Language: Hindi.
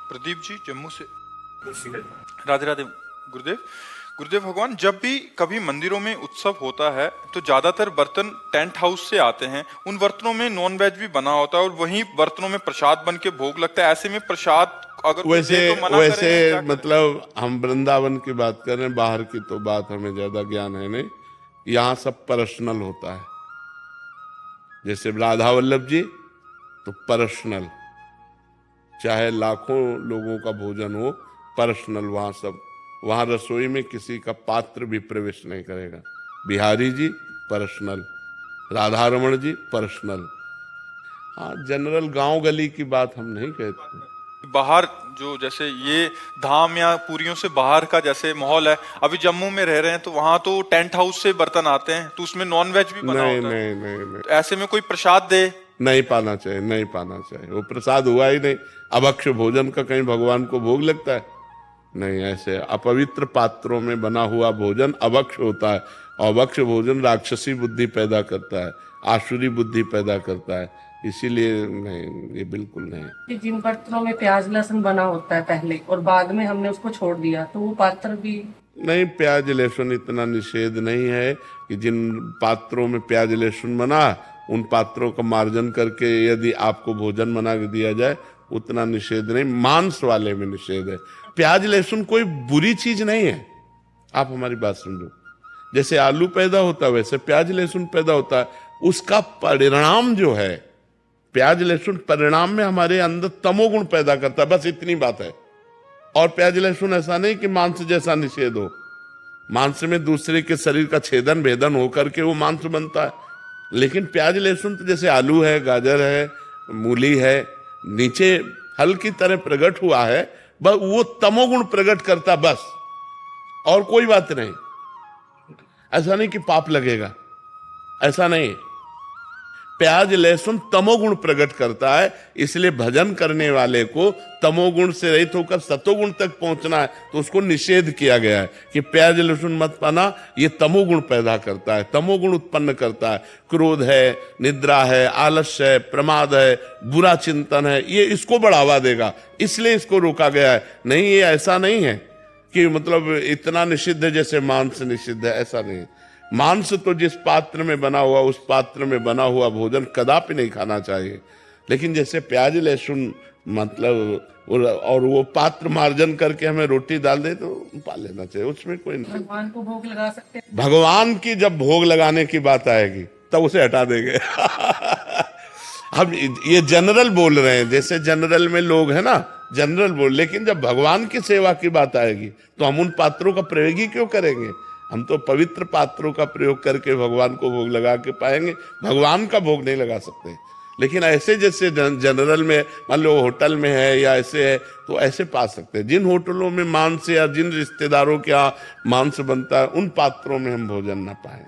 प्रदीप जी जम्मू से। राधे राधे गुरुदेव। गुरुदेव भगवान, जब भी कभी मंदिरों में उत्सव होता है तो ज्यादातर बर्तन टेंट हाउस से आते हैं। उन बर्तनों में नॉन वेज भी बना होता है और वहीं बर्तनों में प्रसाद बन के भोग लगता है। ऐसे में प्रसाद अगर कोई वैसे दे तो मना वैसे करें या क्या करें? मतलब हम वृंदावन की बात कर रहे हैं, बाहर की तो बात हमें ज्यादा ज्ञान है नहीं। यहाँ सब पर्सनल होता है। जैसे राधा वल्लभ जी तो पर्सनल, चाहे लाखों लोगों का भोजन हो, पर्सनल वहाँ सब। वहाँ रसोई में किसी का पात्र भी प्रवेश नहीं करेगा। बिहारी जी पर्सनल, राधा रमण जी पर्सनल। हाँ, जनरल गांव गली की बात हम नहीं कहते। बाहर जो जैसे ये धाम या पुरियों से बाहर का जैसे माहौल है, अभी जम्मू में रह रहे हैं तो वहां तो टेंट हाउस से बर्तन आते हैं तो उसमें नॉन वेज भी बना नहीं होता है। नहीं नहीं नहीं, तो ऐसे में कोई प्रसाद दे? नहीं पाना चाहिए, नहीं पाना चाहिए। वो प्रसाद हुआ ही नहीं। अभक्ष्य भोजन का कहीं भगवान को भोग लगता है? नहीं। ऐसे अपवित्र पात्रों में बना हुआ भोजन अभक्ष्य होता है। और अभक्ष्य भोजन राक्षसी बुद्धि पैदा करता है, आसुरी बुद्धि पैदा करता है। इसीलिए नहीं, ये बिल्कुल नहीं। कि जिन बर्तनों में प्याज लहसुन बना होता है पहले और बाद में हमने उसको छोड़ दिया तो वो पात्र भी नहीं, प्याज लहसुन इतना निषेध नहीं है कि जिन पात्रों में प्याज लहसुन बना उन पात्रों का मार्जन करके यदि आपको भोजन बना के दिया जाए, उतना निषेध नहीं। मांस वाले में निषेध है। प्याज लहसुन कोई बुरी चीज नहीं है, आप हमारी बात समझो। जैसे आलू पैदा होता है वैसे प्याज लहसुन पैदा होता है। उसका परिणाम जो है, प्याज लहसुन परिणाम में हमारे अंदर तमोगुण पैदा करता है, बस इतनी बात है। और प्याज लहसुन ऐसा नहीं कि मांस जैसा निषेध हो। मांस में दूसरे के शरीर का छेदन भेदन होकर के वो मांस बनता है। लेकिन प्याज लहसुन तो जैसे आलू है, गाजर है, मूली है, नीचे फल की तरह प्रकट हुआ है, बस वो तमोगुण प्रकट करता, बस, और कोई बात नहीं। ऐसा नहीं कि पाप लगेगा, ऐसा नहीं। प्याज लहसुन तमोगुण प्रकट करता है, इसलिए भजन करने वाले को तमोगुण से रहित होकर सतोगुण तक पहुंचना है। तो उसको निषेध किया गया है कि प्याज लहसुन मत पाना, ये तमोगुण पैदा करता है, तमोगुण उत्पन्न करता है। क्रोध है, निद्रा है, आलस्य है, प्रमाद है, बुरा चिंतन है, ये इसको बढ़ावा देगा, इसलिए इसको रोका गया है। नहीं, ये ऐसा नहीं है कि मतलब इतना निषिद्ध है जैसे मांस निषिद्ध है, ऐसा नहीं। मांस तो जिस पात्र में बना हुआ, उस पात्र में बना हुआ भोजन कदापि नहीं खाना चाहिए। लेकिन जैसे प्याज लहसुन मतलब और वो पात्र मार्जन करके हमें रोटी डाल दे तो पा लेना चाहिए, उसमें कोई नहीं। भगवान को भोग लगा सकते हैं। भगवान की जब भोग लगाने की बात आएगी तब उसे हटा देंगे। हम ये जनरल बोल रहे हैं, जैसे जनरल में लोग है ना, जनरल बोल। लेकिन जब भगवान की सेवा की बात आएगी तो हम उन पात्रों का प्रयोग ही क्यों करेंगे? हम तो पवित्र पात्रों का प्रयोग करके भगवान को भोग लगा के पाएंगे, भगवान का भोग नहीं लगा सकते। लेकिन ऐसे जैसे जनरल में मान लो होटल में है या ऐसे है तो ऐसे पा सकते हैं। जिन होटलों में मांस या जिन रिश्तेदारों के यहाँ मांस बनता है, उन पात्रों में हम भोजन ना पाएं।